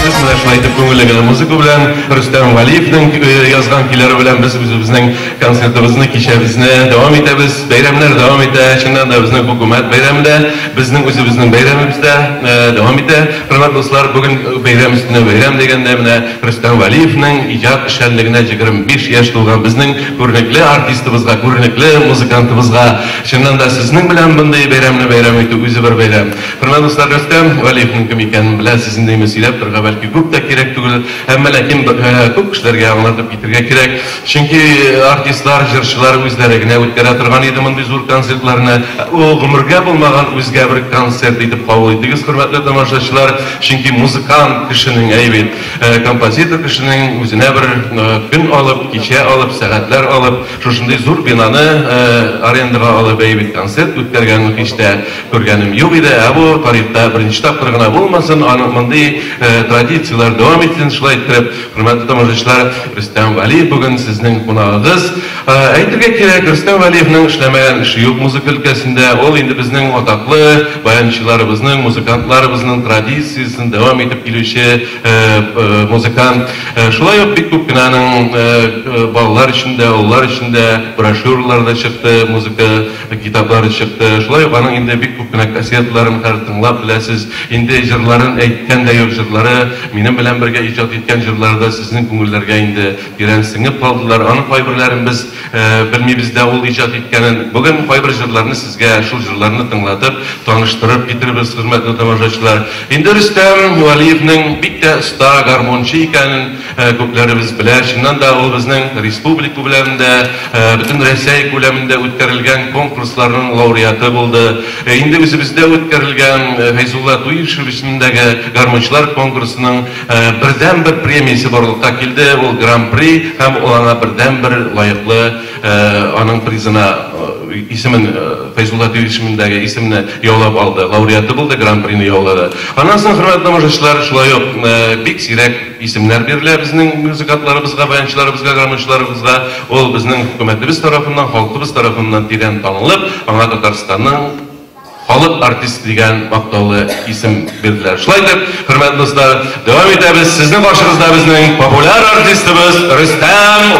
Siz менә шулай итеп күңелле музыка белән Рөстәм Валиевның язган көйләре белән без үзебезнең концертыбызны кичәбезне дәвам итәбез. Бәйрәмнәр дәвам итә. Чыннан да безнең хөкүмәт бәйрәмендә, безнең үзебезнең бәйрәмебездә дәвам итә. Хөрмәтле дуслар, бүген бәйрәм өстенә бәйрәм дигәндә менә Рөстәм Валиевның иҗат эшчәнлегенә 25 яшь тулган безнең күренекле артистыбызга, күренекле музыкантыбызга чыннан да сезнең белән бундай бәйрәмне бәйрәм итү үзе бер бәйрәм. Хөрмәтле дуслар, Рөстәм Валиевның кем икәнен беләсез инде, сөйләп торырга бәлки күп тә кирәк түгел, әмма ләкин күп кешеләргә аңлатып китәргә кирәк. Чөнки артистлар, җырчылар үзләре генә үткәрә торган иде мондый зур концертларны. Ул гомергә булмаган үзгә бер концерт итеп кабул итегез, хөрмәтле тамашачылар. Чөнки музыкант кешенең әйбит, композитор кешенең үзенә бер көн алып, кичә алып, сәгатьләр алып, шушындый зур бинаны арендага алып әйбит концерт үткәргәнен һич тә күргәнем юк иде. Бу тарихта беренче тапкыр гына булмасын, аның мондый традициялар дәвам итсен. Шулай итеп, хөрмәтле тамашачылар, Рөстәм Валиев бүген сезнең кунагыгыз. Әйтергә кирәк, Рөстәм Валиевның эшләмәгән эше юк музыка өлкәсендә. Ул инде безнең атаклы баянчыларыбызның, музыкантларыбызның традициясын дәвам итеп килүче музыкант. Шулай ук бик күп кенә аның балалар өчендә, уллар өчендә брошюралар да чыкты, музыка китаплары чыкты. Шулай ук аның инде бик күп кенә кассетларын тыңлап беләсез. Инде җырларын әйткән дә юк, җырлары минем белән бергә иҗат иткән җырларда сезнең күңелләргә инде тирән сеңеп калдылар. Аның кайберләрен без белмибез дә ул иҗат иткәнен. Бүген кайбер җырларны сезгә шул җырларны тыңлатып, таныштырып китербез, хөрмәтле тамашачылар. Инде Рөстәм Валиевның бик тә оста гармончы икәнен күпләребез белә. Чыннан да ул безнең республика күләмендә, бөтен Россия күләмендә үткәрелгән конкурсларның лауреаты булды. Инде үзебездә үткәрелгән Фәйзулла Туишев исемендәге гармончылар конкурсының бердән-бер премиясе барлыкка килде. Ул гран-при һәм ул бердән бер лаеклы аның призына исемен Фәйзулла Туишевендәге исемне яулап алды. Лауреаты булды, гран-прины яулады. Аннан соң, хөрмәтле тамашачылар, шулай ук бик сирәк исемнәр бирелә безнең музыкантларыбызга, баянчыларыбызга, гармончыларыбызга. Ул безнең хөкүмәтебез тарафыннан, халкыбыз тарафыннан тирән танылып, аңа Татарстанның халык артисты дигән мактаулы исем бирделәр. Шулай итеп, хөрмәтле дуслар, дәвам итәбез. Сезнең каршыгызда безнең популяр артистыбыз Рөстәм